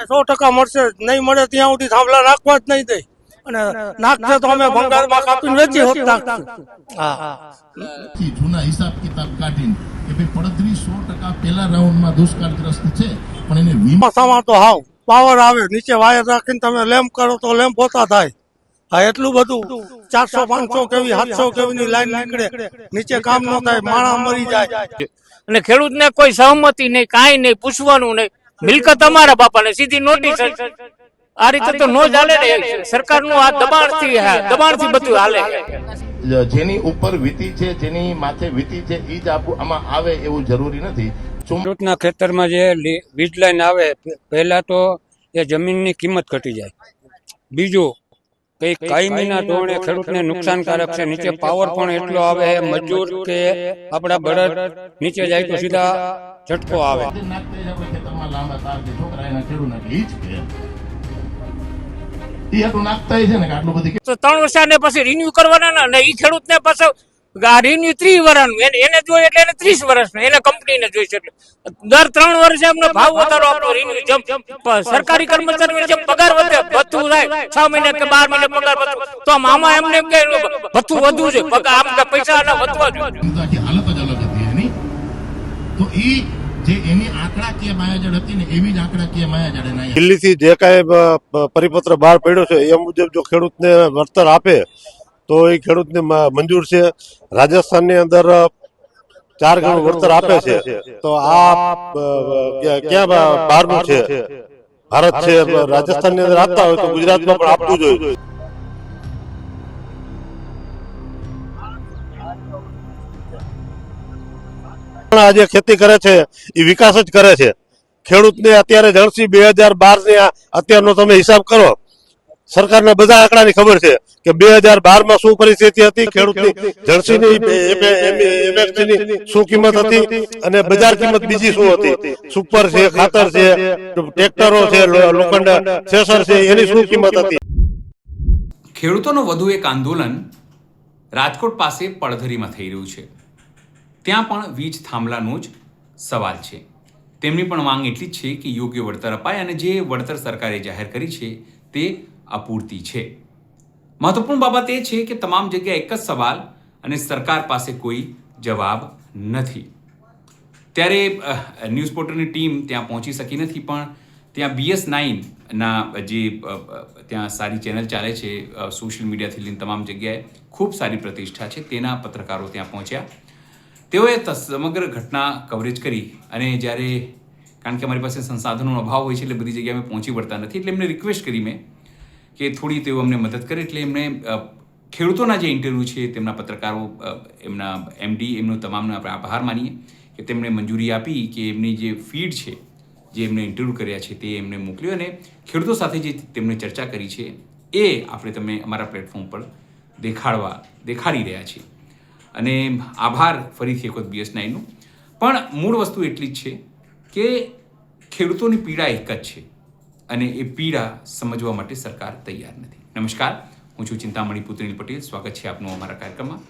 100% મળશે, નહીં મળે ત્યાં સુધી થાંભલા નાખવા જ નહીં દે, અને નાખશે તો અમે ભંગારમાં કાપીને વેચી નાખશું. જૂના હિસાબ કિતાબ કાઢીને કે ભાઈ પડતરી 100% પહેલા રાઉન્ડમાં દુષ્કાળગ્રસ્ત છે, પણ એને વીમામાં તો હાવ પાવર આવે, નીચે વાયર રાખીને તમે લેમ્પ કરો તો લેમ્પ પોતા થાય. હા, એટલું બધું 400 500 કેવી 700 કેવીની લાઈન નીકળે, નીચે કામ ન થાય, માણસ મરી જાય. અને ખેડૂતને કોઈ સહમતિ નહીં, કાંઈ નહીં, પૂછવાનું નહીં, મિલકત અમારા બાપાને સીધી નોટિસ. આ રીતે તો નો ચાલે ને, સરકારનું આ દબાણથી બધું હાલે. જેની ઉપર વીતી છે, જેની માથે વીતી છે, એ જ આમાં આવે એવું જરૂરી નથી. ખેડૂતના ખેતરમાં જે વીજ લાઈન આવે, પહેલા તો એ જમીનની કિંમત ઘટી જાય. બીજું કઈ કાયમીના ધોરણે ખેડૂતને નુકસાનકારક છે. નીચે પાવર પણ એટલો આવે, મજૂર કે આપણા બળદ નીચે જાય તો સીધા ઝટકો આવે. તો 3 વર્ષ ને પછી રિન્યુ કરવાના ને, એ ખેડૂતને પાછો રિન્યુ 30 વર્ષનું, એને જોઈએ એટલે એને 30 વર્ષનું, એને કંપનીને જોઈશે એટલે દર 3 વર્ષે એમનો ભાવ વધારો આપણો રિન્યુ. જેમ સરકારી કર્મચારીઓને જેમ પગાર વધે, ભથ્થું થાય 6 મહિને કે 12 મહિને પગાર વધુ, તો આમાં એમને એમ કે ભથ્થું વધવું છે, પગાર આમ કે પૈસા વધવા જોઈએ. હાલત જ અલગ હતી એની. તો એ જે એની આંકડાકીય માયાજાળ હતી ને, એવી જ આંકડાકીય માયાજાળ એના દિલ્હીથી જે કાંઈ પરિપત્ર બહાર પડ્યો છે એ મુજબ જો ખેડૂતને વળતર આપે તો એ ખેડૂતને મંજૂર છે. રાજસ્થાનની અંદર 4 ગણું વળતર આપે છે, તો આ ક્યાં બહારનું છે? ભારત છે, રાજસ્થાનની અંદર આપતા હોય તો ગુજરાતમાં પણ આપવું જોઈએ. આજે ખેતી કરે છે એ વિકાસ જ કરે છે. ખેડૂતને અત્યારે જળસી 2012 ની અત્યારનો તમે હિસાબ કરો, સરકારને બધા આંકડાની ખબર છે કે 2012માં શું પરિસ્થિતિ હતી, ખેડૂતની જળસીની એમએસપીની શું કિંમત હતી અને બજાર કિંમત બીજી શું હતી, સુપર છે, ખાતર છે, ટ્રેક્ટરો છે, લોખંડ થ્રેશર છે, એની શું કિંમત હતી. ખેડૂતોનું વધુ એક આંદોલન રાજકોટ પાસે પડધરીમાં થઈ રહ્યું છે. ત્યાં પણ વીજ થાંભલાનો જ સવાલ છે. તેમની પણ માંગ એટલી જ છે કે યોગ્ય વળતર અપાય, અને જે વળતર સરકારે જાહેર કરી છે તે અપૂરતી છે. મહત્વપૂર્ણ બાબત એ છે કે તમામ જગ્યાએ એક જ સવાલ અને સરકાર પાસે કોઈ જવાબ નથી. ત્યારે ન્યૂઝ પોર્ટલની ટીમ ત્યાં પહોંચી શકી નથી, પણ ત્યાં BS9ના જે ત્યાં સારી ચેનલ ચાલે છે, સોશિયલ મીડિયાથી લઈને તમામ જગ્યાએ ખૂબ સારી પ્રતિષ્ઠા છે, તેના પત્રકારો ત્યાં પહોંચ્યા. તેઓએ સમગ્ર ઘટના કવરેજ કરી, અને જ્યારે કારણ કે અમારી પાસે સંસાધનોનો અભાવ હોય છે એટલે બધી જગ્યાએ અમે પહોંચી વળતા નથી, એટલે એમને રિક્વેસ્ટ કરી મેં કે થોડી તેઓ અમને મદદ કરે. એટલે એમણે ખેડૂતોના જે ઇન્ટરવ્યૂ છે તેમના પત્રકારો, એમના MD, એમનો તમામનો આપણે આભાર માનીએ કે તેમણે મંજૂરી આપી કે એમની જે ફીડ છે, જે એમને ઇન્ટરવ્યૂ કર્યા છે તે એમને મોકલ્યો, અને ખેડૂતો સાથે જે તેમણે ચર્ચા કરી છે એ આપણે તમે અમારા પ્લેટફોર્મ પર દેખાડી રહ્યા છીએ. અને આભાર ફરીથી એક વખત BS9નું. પણ મૂળ વસ્તુ એટલી જ છે કે ખેડૂતોની પીડા એક જ છે, અને એ પીડા સમજવા માટે સરકાર તૈયાર નથી. નમસ્કાર, હું છું ચિંતામણી પુત્રીલ પટેલ. સ્વાગત છે આપનું અમારા કાર્યક્રમમાં.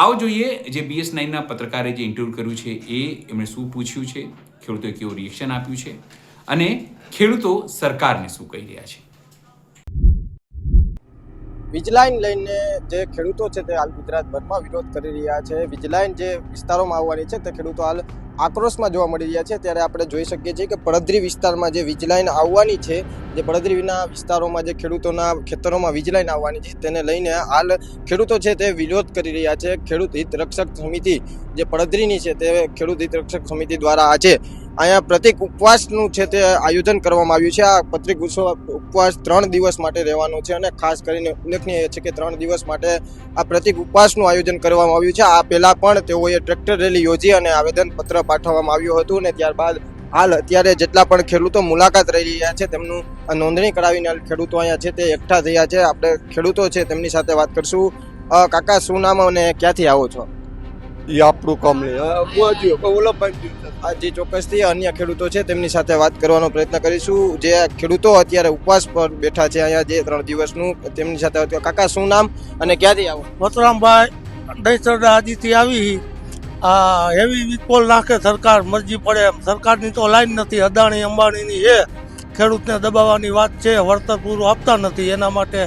આવો જોઈએ જે BS9ના પત્રકારે જે ઇન્ટરવ્યૂ કર્યું છે એમણે શું પૂછ્યું છે, ખેડૂતોએ કેવું રિએક્શન આપ્યું છે, અને ખેડૂતો સરકારને શું કહી રહ્યા છે. વીજલાઈન લઈને જે ખેડૂતો છે તે હાલ ગુજરાતભરમાં વિરોધ કરી રહ્યા છે. વીજલાઈન જે વિસ્તારોમાં આવવાની છે તે ખેડૂતો હાલ આક્રોશમાં જોવા મળી રહ્યા છે. ત્યારે આપણે જોઈ શકીએ છીએ કે પડધરી વિસ્તારમાં જે વીજલાઈન આવવાની છે, જે પડધરીના વિસ્તારોમાં જે ખેડૂતોના ખેતરોમાં વીજલાઈન આવવાની છે તેને લઈને હાલ ખેડૂતો છે તે વિરોધ કરી રહ્યા છે. ખેડૂત હિત રક્ષક સમિતિ જે પડધરીની છે તે ખેડૂત હિત રક્ષક સમિતિ દ્વારા આજે અહીંયા પ્રતિક ઉપવાસનું છે તે આયોજન કરવામાં આવ્યું છે. આ પ્રતિક ઉપવાસ 3 દિવસ માટે રહેવાનો છે, અને ખાસ કરીને ઉલ્લેખનીય છે કે 3 દિવસ માટે આ પ્રતિક ઉપવાસનું આયોજન કરવામાં આવ્યું છે. આ પહેલા પણ તેઓએ ટ્રેક્ટર રેલી યોજી અને આવેદનપત્ર પાઠવવામાં આવ્યું હતું, અને ત્યારબાદ હાલ અત્યારે જેટલા પણ ખેડૂતો મુલાકાત રહી રહ્યા છે તેમનું નોંધણી કરાવીને ખેડૂતો અહીંયા છે તે એકઠા થયા છે. આપણે ખેડૂતો છે તેમની સાથે વાત કરશું. કાકા, શું નામ અને ક્યાંથી આવો છો? એ આપણું કામ નહીં. જે ચોક્કસથી અન્ય ખેડૂતો છે તેમની સાથે વાત કરવાનો પ્રયત્ન કરીશું. જે ખેડૂતો અત્યારે ઉપવાસ પર બેઠા છે અહીંયા જે 3 દિવસનું, તેમની સાથે વાત. કાકા, શું નામ અને ક્યાંથી આવો? મથુરામભાઈ દહીસરડા આદિથી આવી. આ હેવી વીજ પોલ નાખે સરકાર, મરજી પડે એમ. સરકારની તો લાઈન નથી, અદાણી અંબાણીની છે, ખેડૂતને દબાવવાની વાત છે, વળતર પૂરું આપતા નથી, એના માટે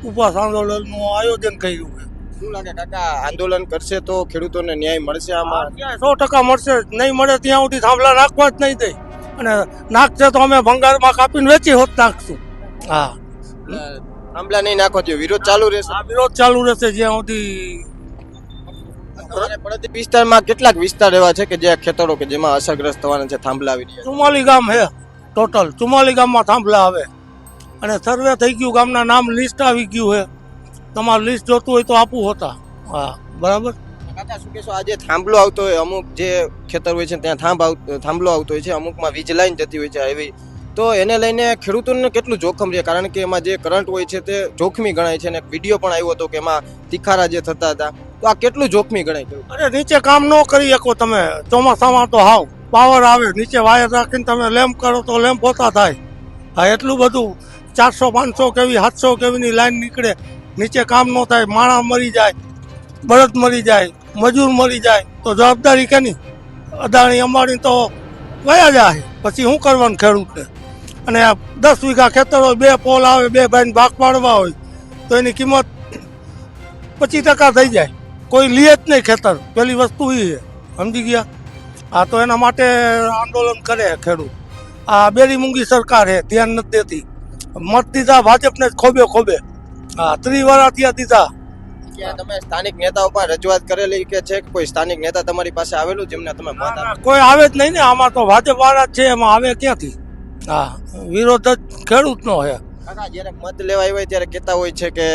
ઉપવાસ આંદોલનનું આયોજન કર્યું છે. શું લાગે કાકા, આંદોલન કરશે તો ખેડૂતોને ન્યાય મળશે આમાં? 100% મળશે, નહીં મળે ત્યાં સુધી થાંભલા નાખવા જ નહીં દે, અને નાખશે તો અમે ભંગારમાં કાપીને વેચી હોત નાખશું. હા, થાંભલા નહીં નાખો તો વિરોધ ચાલુ રહેશે. આ વિરોધ ચાલુ રહેશે જ્યાં સુધી. તમારે પડતી વિસ્તારમાં કેટલાક વિસ્તાર એવા છે કે જ્યાં ખેતરો કે જેમાં અસરગ્રસ્ત થવાના છે, થાંભલા આવી રહ્યા 44 ગામ છે ટોટલ. 44 ગામમાં થાંભલા આવે, અને સર્વે થઈ ગયું, ગામના નામ લિસ્ટ આવી ગયું છે. તમારે લિસ્ટ જોતું હોય તો આપવું હોતા. હા, બરાબર. છે. કાકા શું કહેશો, આજે થાંભલો આવતો હોય, અમુક જે ખેતર હોય છે ત્યાં થાંભલો આવતો હોય છે, અમુકમાં વીજ લાઈન જતી હોય છે એવી, તો એને લઈને ખેડૂતોને કેટલું જોખમ છે? કારણ કે એમાં જે કરંટ હોય છે તે જોખમી ગણાય છે, અને વિડીયો પણ આવ્યો હતો કે એમાં તિખારા જે થતા હતા, તો આ કેટલું જોખમી ગણાય? અરે નીચે કામ ન કરી શકો તમે, ચોમાસામાં તો હાવ પાવર આવે, નીચે વાયર રાખીને તમે લેમ્પ કરો તો લેમ્પ પોતા થાય. હા, એટલું બધું 400 500 કેવી 700 કેવીની લાઈન નીકળે, નીચે કામ ન થાય, માણસ મરી જાય, બળદ મરી જાય, મજૂર મરી જાય, તો જવાબદારી કેની? અદાણી અંબાણી તો વયા જાય, પછી શું કરવાનું ખેડૂતને? અને 10 વીઘા ખેતર હોય, 2 પોલ આવે, 2 ભાઈને ભાગ પાડવા હોય, તો એની કિંમત 25% થઈ જાય. કોઈ લે જ નહીં ખેતર, પેલી વસ્તુ એ છે, સમજી ગયા? હા, તો એના માટે આંદોલન કરે ખેડૂત. આ બેરી મૂંગી સરકાર છે, ધ્યાન નથી દેતી. મત દીધા ભાજપને જ ખોબે. હા, 30 વર્ષ ત્યાં દીધા. ક્યાં તમે સ્થાનિક નેતાઓ પણ રજૂઆત કરેલી કે છે કે કોઈ સ્થાનિક નેતા તમારી પાસે આવેલું જેમને તમે મત આપ્યો? કોઈ આવે જ નહીં ને, આમાં તો ભાજપ વાળા જ છે, એમાં આવે ક્યાંથી? હા, વિરોધ જ ખેડૂતનો છે. કાકા, જ્યારે મત લેવા આવ્યા હોય ત્યારે કહેતા હોય છે કે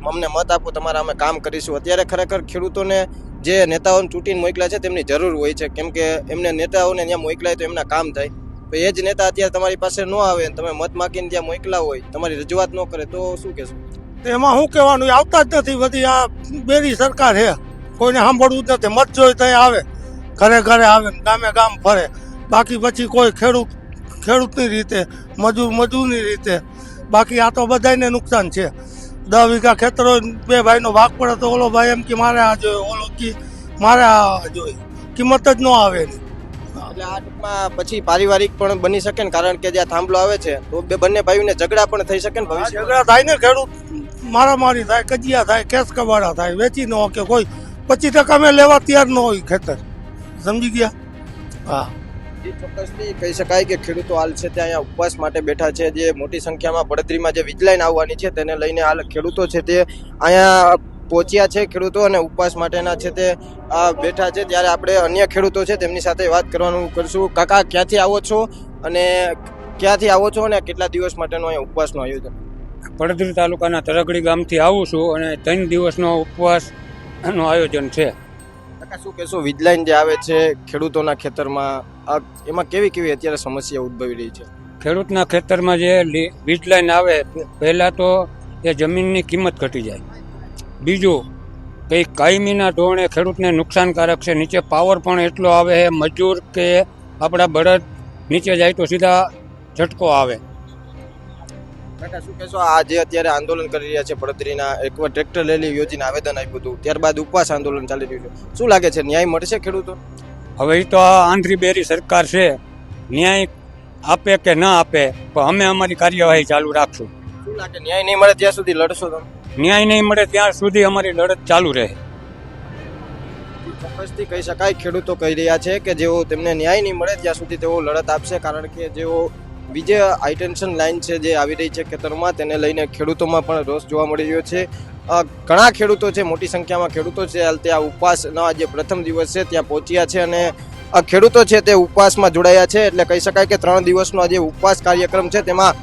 અમને મત આપો, તમારા અમે કામ કરીશું. અત્યારે ખરેખર ખેડૂતોને જે નેતાઓને ચૂંટીને મોકલ્યા છે તેમની જરૂર હોય છે, કેમ કે એમને નેતાઓને ત્યાં મોકલાય તો એમના કામ થાય. તો એ જ નેતા અત્યારે તમારી પાસે ન આવે, તમે મત માગીને ત્યાં મોકલા હોય, તમારી રજૂઆત ન કરે, તો શું કહેશો? એમાં શું કહેવાનું? આવતા જ નથી. બધી આ બેરી સરકાર છે, કોઈને સાંભળવું જ નથી. મત જોઈ ત્યાં આવે, ઘરે ઘરે આવે, ગામે ગામ ફરે, બાકી પછી કોઈ ખેડૂતની રીતે, મજૂરની રીતે. બાકી આ તો બધાને નુકસાન છે. 10 વીઘા ખેતર હોય, 2 ભાઈનો ભાગ પડે તો ઓલો ભાઈ એમ કે મારે આ જોઈએ, ઓલો કે મારે આ જોઈએ, કિંમત જ ન આવે એની. એટલે આ ટૂંકમાં પછી પારિવારિક પણ બની શકે ને, કારણ કે જ્યાં થાંભલો આવે છે તો બંને ભાઈઓને ઝઘડા પણ થઈ શકે ને ભવિષ્ય. ઝઘડા થાય ને, ખેડૂત મારામારી થાય, કજિયા થાય, કેસ કબાડા થાય, વેચી ન કે કોઈ 25% મેં લેવા તૈયાર ન હોય ખેતર. સમજી ગયા? હા, ચોક્કસથી કહી શકાય કે ખેડૂતો હાલ છે તે અહીંયા ઉપવાસ માટે બેઠા છે. જે મોટી સંખ્યામાં પડદરીમાં જે વીજ લાઈન આવવાની છે તેને લઈને હાલ ખેડૂતો છે તે અહીંયા પહોંચ્યા છે ખેડૂતો, અને ઉપવાસ માટેના છે તે બેઠા છે. ત્યારે આપણે અન્ય ખેડૂતો છે તેમની સાથે વાત કરવાનું કરશું. કાકા, ક્યાંથી આવો છો અને કેટલા દિવસ માટેનો અહીંયા ઉપવાસનું આયોજન? પડદરી તાલુકાના તરગડી ગામથી આવું છું, અને 3 દિવસનો ઉપવાસનું આયોજન છે. કાકા, શું કહેશો, વીજ લાઈન જે આવે છે ખેડૂતોના ખેતરમાં, એમાં કેવી અત્યારે સમસ્યા ઉદ્ભવી રહી છે? ખેડૂતના ખેતરમાં જે વીજ લાઈન આવે, પહેલાં તો એ જમીનની કિંમત ઘટી જાય. બીજું, કંઈ કાયમીના ધોરણે ખેડૂતને નુકસાનકારક છે. નીચે પાવર પણ એટલો આવે છે, મજૂર કે આપણા બળદ નીચે જાય તો સીધા ઝટકો આવે. કાકા, શું કહેશો, આ જે અત્યારે આંદોલન કરી રહ્યા છે પડદરીના, એકવાર ટ્રેક્ટર રેલી યોજીને આવેદન આપ્યું હતું, ત્યારબાદ ઉપવાસ આંદોલન ચાલી રહ્યું છે, શું લાગે છે, ન્યાય મળશે ખેડૂતો? હવે એ તો આ આંધળી બેરી સરકાર છે, ન્યાય આપે કે ન આપે, પણ અમે અમારી કાર્યવાહી ચાલુ રાખશું. શું લાગે, ન્યાય નહીં મળે ત્યાં સુધી લડશો તમે? ન્યાય નહીં મળે ત્યાં સુધી અમારી લડત ચાલુ રહે. ચોક્કસથી કહી શકાય, ખેડૂતો કહી રહ્યા છે કે જેઓ તેમને ન્યાય નહીં મળે ત્યાં સુધી તેઓ લડત આપશે, કારણ કે જેઓ બીજે હાઈટેન્શન લાઈન છે જે આવી રહી છે ખેતરમાં, તેને લઈને ખેડૂતોમાં પણ રોષ જોવા મળી રહ્યો છે. ઘણા ખેડૂતો છે, મોટી સંખ્યામાં ખેડૂતો છે, હાલ ત્યાં ઉપવાસનો જે પ્રથમ દિવસ છે ત્યાં પહોંચ્યા છે, અને ખેડૂતો છે તે ઉપવાસમાં જોડાયા છે. એટલે કહી શકાય કે 3 દિવસનો આજે ઉપવાસ કાર્યક્રમ છે, તેમાં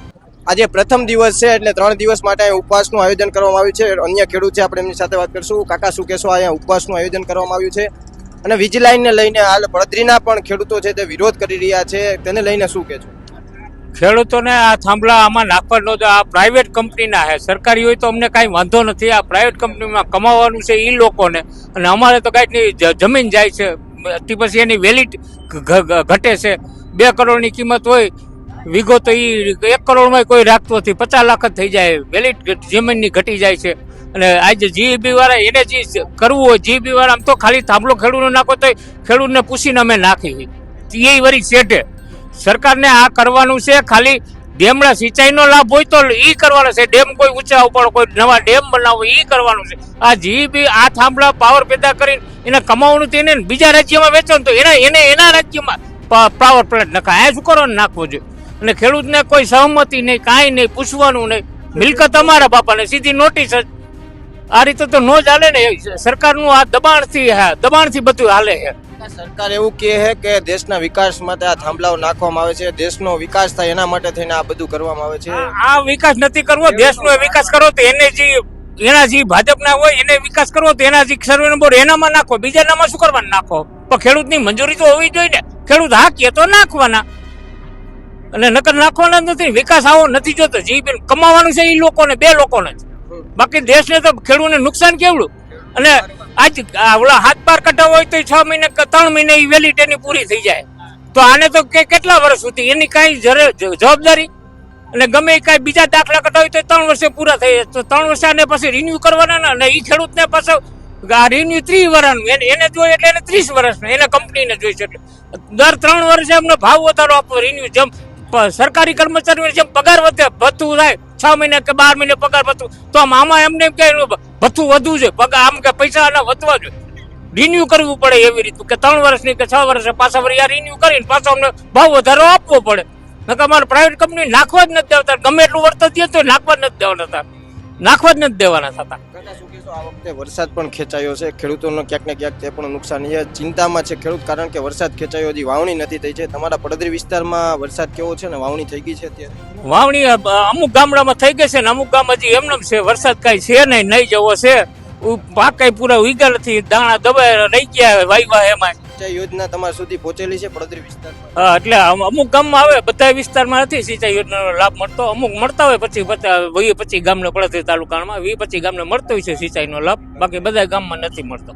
આજે પ્રથમ દિવસ છે, એટલે 3 દિવસ માટે ઉપવાસનું આયોજન કરવામાં આવ્યું છે. અન્ય ખેડૂત છે, આપણે એમની સાથે વાત કરીશું. કાકા, શું કહેશો, અહીંયા ઉપવાસનું આયોજન કરવામાં આવ્યું છે, અને વીજ લાઈનને લઈને હાલ પડદરીના પણ ખેડૂતો છે તે વિરોધ કરી રહ્યા છે, તેને લઈને શું કહેશો? ખેડૂતોને આ થાંભલા આમાં નાખવાનો, આ પ્રાઇવેટ કંપનીના છે, સરકારી હોય તો અમને કાંઈ વાંધો નથી. આ પ્રાઇવેટ કંપનીમાં કમાવાનું છે એ લોકોને, અને અમારે તો કાંઈકની જમીન જાય છે, તે પછી એની વેલિડ ઘટે છે. 2 કરોડની કિંમત હોય વીઘો, તો એ 1 કરોડમાં કોઈ રાખતું નથી, 50 લાખ જ થઈ જાય, વેલિડ જમીનની ઘટી જાય છે. અને આજે જીઈબી વાળા એને જે કરવું હોય, જીઈબી વાળા આમ તો ખાલી થાંભલો ખેડૂતને નાખો તો ખેડૂતને પૂછીને અમે નાખી, એ વળી શેઠે. સરકારને આ કરવાનું છે, ખાલી ડેમના સિંચાઈનો લાભ હોય તો ઈ કરવાનો છે. ડેમ કોઈ ઊંચા ઉપર કોઈ નવા ડેમ બનાવો ઈ કરવાનું છે. આ જીબી આ થાંભલા પાવર પેદા કરીને એને કમાવાનું તેને બીજા રાજ્યમાં વેચવાનું તો એના રાજ્યમાં પાવર પ્લાન્ટ નખાય. આ શું કરવાનું નાખવો જોઈએ. અને ખેડૂતને કોઈ સહમતિ નહીં, કાંઈ નહીં, પૂછવાનું નહીં. મિલકત અમારા બાપાને સીધી નોટિસ જ. આ રીતે તો નો જ હાલે ને. સરકારનું આ દબાણથી બધું હાલે છે. સરકાર એવું કહે છે કે દેશના વિકાસ માટે આ થાંભલાઓ નાખવામાં આવે છે, દેશનો વિકાસ થાય એના માટે થઈને આ બધું કરવામાં આવે છે. આ વિકાસ નથી કરવો. દેશનો વિકાસ કરવો તો એના જે ભાજપના હોય એને વિકાસ કરવો તો એના જે સર્વે નંબર એનામાં નાખો, બીજાનામાં શું કરવાનું નાખો? પણ ખેડૂતની મંજૂરી તો હોવી જોઈએ ને. ખેડૂત હા કહે તો નાખવાના, અને નકર નાખવાના જ નથી. વિકાસ આવો નથી જોતો. જે કમાવાનું છે એ લોકોને, બે લોકોને જ. બાકી દેશને તો ખેડૂતને નુકસાન કેવડું. અને આજ ઓલા હાથ બાર કઢાવ હોય તો 6 મહિને કે 3 મહિને એ વેલિડિટી પૂરી થઈ જાય. તો આને તો કેટલા વર્ષ સુધી એની કાંઈ જવાબદારી. અને ગમે એ કાંઈ બીજા દાખલા કઢાવ તો 3 વર્ષે પૂરા થઈ જાય. તો 3 વર્ષ આને પછી રિન્યુ કરવાના. અને એ ખેડૂતને પાછું આ રિન્યુ 30 વર્ષનું એને જોઈએ એટલે એને 30 વર્ષનું એને કંપનીને જોઈશે. એટલે દર 3 વર્ષે એમને ભાવ વધારો આપવો. રિન્યુ જેમ સરકારી કર્મચારીઓ જેમ પગાર વધે ભથ્થું થાય 6 મહિને કે 12 મહિને પગાર ભથ્થું, તો આમાં એમને એમ કે ભથ્થું વધવું જોઈએ, પગાર આમ કે પૈસા આના વધવા જોઈએ. રિન્યુ કરવું પડે એવી રીતનું કે 3 વર્ષની કે 6 વર્ષે પાછા વળી આ રિન્યુ કરીને પાછો અમને ભાવ વધારો આપવો પડે. નકર અમારે પ્રાઇવેટ કંપની નાખવા જ નથી દેવાતા. ગમે એટલું વર્તન દે તો નાખવા જ નથી દેવાના. નાખવા જ નથી દેવાના થતા. આ વખતે વરસાદ પણ ખેંચાયો છે, ખેડૂતોનો ક્યાંક ને ક્યાંક તે પણ નુકસાન એ ચિંતામાં છે ખેડૂત, કારણ કે વરસાદ ખેંચાયો, હજી વાવણી નથી થઈ છે. તમારા પડદરી વિસ્તારમાં વરસાદ કેવો છે ને વાવણી થઈ ગઈ છે અત્યારે? વાવણી અમુક ગામડામાં થઈ ગઈ છે ને અમુક ગામ હજી એમને છે. વરસાદ કઈ છે નહીં જવો છે. પાક કઈ પૂરા ઉગ્યા નથી, દાણા દબાઈ રહી ગયા વાયવા એમાં. સિંચાઈ યોજના તમારા સુધી પહોંચેલી છે પડદરી વિસ્તારમાં? હા, એટલે અમુક ગામમાં આવે, બધા વિસ્તારમાં નથી સિંચાઈ યોજનાનો લાભ મળતો. અમુક મળતા હોય 25 ગામને પડદરી તાલુકામાં 20-25 ગામને મળતો હોય છે સિંચાઈનો લાભ. બાકી બધા ગામમાં નથી મળતો.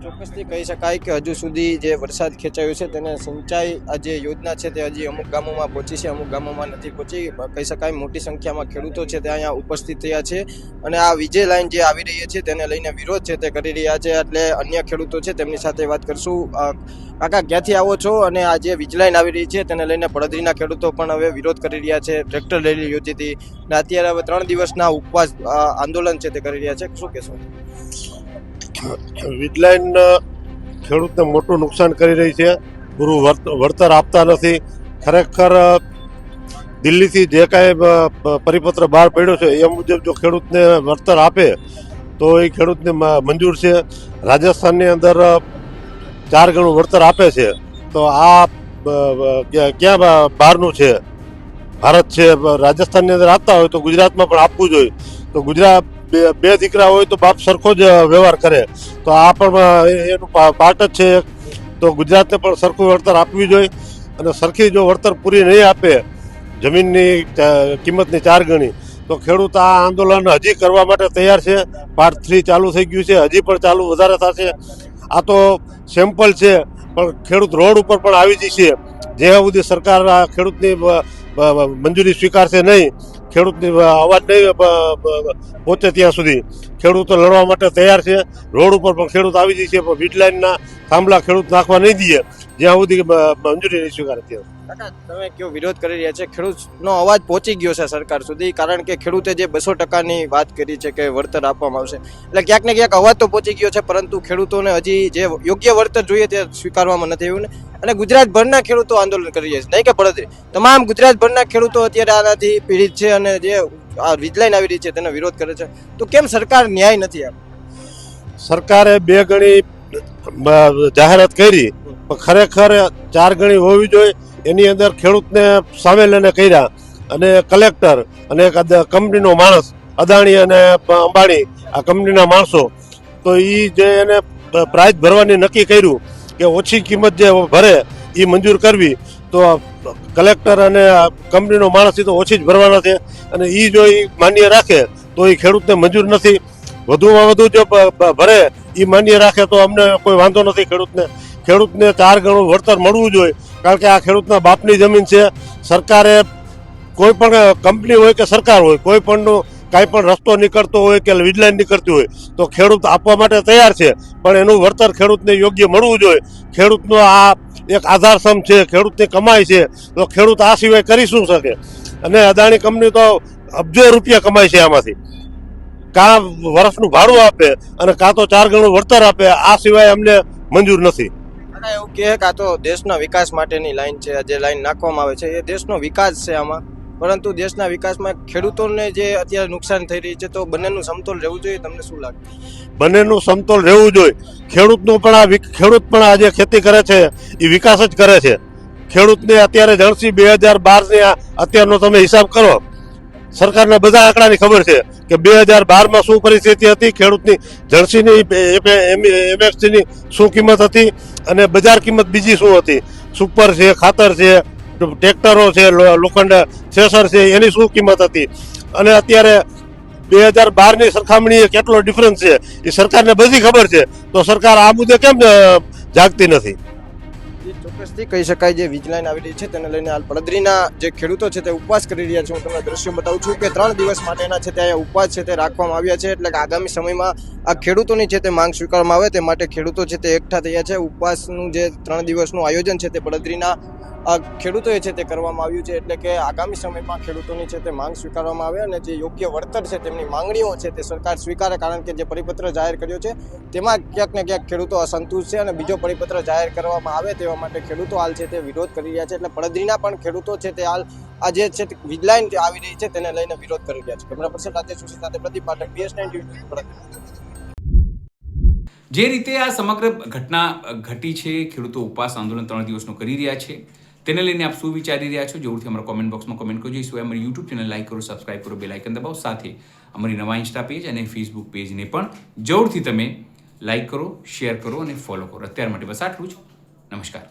ચોક્કસથી કહી શકાય કે હજુ સુધી જે વરસાદ ખેંચાયો છે તેને સિંચાઈ આ જે યોજના છે તે હજી અમુક ગામોમાં પહોંચી છે, અમુક ગામોમાં નથી પહોંચી. કહી શકાય મોટી સંખ્યામાં ખેડૂતો છે તે અહીંયા ઉપસ્થિત થયા છે અને આ વીજે લાઈન જે આવી રહી છે તેને લઈને વિરોધ છે તે કરી રહ્યા છે. એટલે અન્ય ખેડૂતો છે તેમની સાથે વાત કરશું. કાકા, ક્યાંથી આવો છો? અને આ જે વીજ લાઈન આવી રહી છે તેને લઈને પડદરીના ખેડૂતો પણ હવે વિરોધ કરી રહ્યા છે. ટ્રેક્ટર રેલી યોજી હતી અને અત્યારે હવે 3 દિવસના ઉપવાસ આંદોલન છે તે કરી રહ્યા છે. શું કહેશો? વીજલાઈન ખેડૂતને મોટું નુકસાન કરી રહી છે. પૂરું વળતર આપતા નથી. ખરેખર દિલ્હીથી જે કાંઈ પરિપત્ર બહાર પડ્યો છે એ મુજબ જો ખેડૂતને વળતર આપે તો એ ખેડૂતને મંજૂર છે. રાજસ્થાનની અંદર 4 ગણું વળતર આપે છે. તો આ ક્યાં બહારનું છે? ભારત છે. રાજસ્થાનની અંદર આપતા હોય તો ગુજરાતમાં પણ આપવું જોઈએ. તો ગુજરાત બે દીકરા હોય તો બાપ સરખો જ વ્યવહાર કરે. તો આ પણ એનું પાર્ટ જ છે. તો ગુજરાતને પણ સરખું વળતર આપવી જોઈએ. અને સરખી જો વળતર પૂરી નહીં આપે, જમીનની કિંમતની 4 ગણી, તો ખેડૂત આ આંદોલન હજી કરવા માટે તૈયાર છે. પાર્ટ 3 ચાલુ થઈ ગયું છે, હજી પણ ચાલુ વધારે થશે. આ તો સેમ્પલ છે, પણ ખેડૂત રોડ ઉપર પણ આવી જશે. જ્યાં સુધી સરકાર આ ખેડૂતની મંજૂરી સ્વીકારશે નહીં, ખેડૂતની અવાજ નહીં પહોંચે ત્યાં સુધી ખેડૂતો લડવા માટે તૈયાર છે. રોડ ઉપર પણ ખેડૂત આવી જશે, પણ વીજ લાઈનના થાંભલા ખેડૂત નાખવા નહીં દે જ્યાં સુધી મંજૂરી નહીં સ્વીકારે ત્યાં. કાકા, તમે કયો વિરોધ કરી રહ્યા છે? ખેડૂતનો અવાજ પહોંચી ગયો છે સરકાર સુધી, કારણ કે ખેડૂતે જે 200%ની વાત કરી છે કે વળતર આપવામાં આવશે, એટલે ક્યાંક ને ક્યાંક અવાજ તો પહોંચી ગયો છે, પરંતુ ખેડૂતોને હજી જે યોગ્ય વળતર જોઈએ તે સ્વીકારવામાં નથી આવ્યું ને. અને ગુજરાતભરના ખેડૂતો આંદોલન કરી રહ્યા છે, નહીં કે પડદરી, તમામ ગુજરાતભરના ખેડૂતો અત્યારે આનાથી પીડિત છે અને જે આ વીજ લાઈન આવી રહી છે તેનો વિરોધ કરે છે. તો કેમ સરકાર ન્યાય નથી આપતી? સરકારે 2 ગણી જાહેરાત કરી, પણ ખરેખર 4 ગણી હોવી જોઈએ. એની અંદર ખેડૂતને સામે લઈને કર્યા. અને કલેક્ટર અને એક કંપનીનો માણસ, અદાણી અને અંબાણી, આ કંપનીના માણસો, તો એ જે એને પ્રાઇઝ ભરવાની નક્કી કર્યું કે ઓછી કિંમત જે ભરે એ મંજૂર કરવી, તો કલેક્ટર અને કંપનીનો માણસ એ તો ઓછી જ ભરવાના છે. અને એ જો એ માન્ય રાખે તો એ ખેડૂતને મંજૂર નથી. વધુમાં વધુ જો ભરે એ માન્ય રાખે તો અમને કોઈ વાંધો નથી. ખેડૂતને 4 ગણું વળતર મળવું જોઈએ, કારણ કે આ ખેડૂતના બાપની જમીન છે. સરકારે કોઈ પણ કંપની હોય કે સરકાર હોય, કોઈ પણનો કાંઈ પણ રસ્તો નીકળતો હોય કે વીજ લાઈન નીકળતી હોય તો ખેડૂત આપવા માટે તૈયાર છે, પણ એનું વળતર ખેડૂતને યોગ્ય મળવું જોઈએ. ખેડૂતનો આ એક આધારસ્તંભ છે, ખેડૂતની કમાઈ છે, તો ખેડૂત આ સિવાય કરી શું શકે? અને અદાણી કંપની તો અબજો રૂપિયા કમાય છે આમાંથી. કાં વર્ષનું ભાડું આપે અને કાં તો 4 ગણું વળતર આપે, આ સિવાય અમને મંજૂર નથી. ઘણા એવું કહે કે આ તો દેશના વિકાસ માટેની લાઈન છે, જે લાઈન નાખવામાં આવે છે એ દેશનો વિકાસ છે આમાં, પરંતુ દેશના વિકાસમાં ખેડૂતોને જે અત્યારે નુકસાન થઈ રહી છે, તો બંનેનું સમતોલ રહેવું જોઈએ. તમને શું લાગે? બંનેનું સમતોલ રહેવું જોઈએ. ખેડૂત પણ આ જે ખેતી કરે છે એ વિકાસ જ કરે છે. ખેડૂતને અત્યારે જણસી 2012 ની અત્યારનો તમે હિસાબ કરો. સરકારને બધા આંકડાની ખબર છે કે 2012માં શું પરિસ્થિતિ હતી, ખેડૂતની જણસીની એમએફસીની શું કિંમત હતી અને બજાર કિંમત બીજી શું હતી. સુપર છે, ખાતર છે, ટ્રેક્ટરો છે, લોખંડ થ્રેશર છે, એની શું કિંમત હતી અને અત્યારે 2012ની સરખામણીએ કેટલો ડિફરન્સ છે એ સરકારને બધી ખબર છે. તો સરકાર આ મુદ્દે કેમ જાગતી નથી? ચોક્કસથી કહી શકાય જે વીજ લાઈન આવી રહી છે તેને લઈને હાલ પડદરીના જે ખેડૂતો છે તે ઉપવાસ કરી રહ્યા છે. હું તમને દ્રશ્યો બતાવું છું કે 3 દિવસ માટેના છે તે અહીંયા ઉપવાસ છે તે રાખવામાં આવ્યા છે. એટલે કે આગામી સમયમાં આ ખેડૂતોની છે તે માંગ સ્વીકારવામાં આવે તે માટે ખેડૂતો છે તે એકઠા થયા છે. ઉપવાસનું જે 3 દિવસનું આયોજન છે તે પડદરીના ખેડૂતોએ છે તે કરવામાં આવ્યું છે. એટલે કે આગામી સમયમાં ખેડૂતોની છે તે માંગ સ્વીકારવામાં આવે અને જે યોગ્ય વળતર છે તેમની માંગણીઓ છે તે સરકાર સ્વીકારે, કારણ કે જે પરિપત્ર જાહેર કર્યો છે તેમાં ક્યાંક ને ક્યાંક ખેડૂતો અસંતુષ્ટ છે અને બીજો પરિપત્ર જાહેર કરવામાં આવે તેવા માટે ખેડૂતો હાલ છે તે વિરોધ કરી રહ્યા છે. એટલે પડદરીના પણ ખેડૂતો છે તે હાલ આ જે છે વીજ લાઈન આવી રહી છે તેને લઈને વિરોધ કરી રહ્યા છે. કેમેરા પર્સન રાજેશ જોશી સાથે પ્રદીપ પાઠક, BS9 પડદરી. જે રીતે આ સમગ્ર ઘટના ઘટી છે, ખેડૂતો ઉપવાસ આંદોલન 3 દિવસનું કરી રહ્યા છે, તેને લઈને આપ શું વિચારી રહ્યા છો જરૂરથી અમારા કોમેન્ટ બોક્સમાં કોમેન્ટ કરજો. સિવાય અમારી યુટ્યુબ ચેનલ લાઈક કરો, સબસ્ક્રાઇબ કરો, બેલ આઇકન દબાવો. સાથે અમારી નવા ઇન્સ્ટા પેજ અને ફેસબુક પેજને પણ જરૂરથી તમે લાઈક કરો, શેર કરો અને ફોલો કરો. અત્યાર માટે બસ આટલું જ. નમસ્કાર.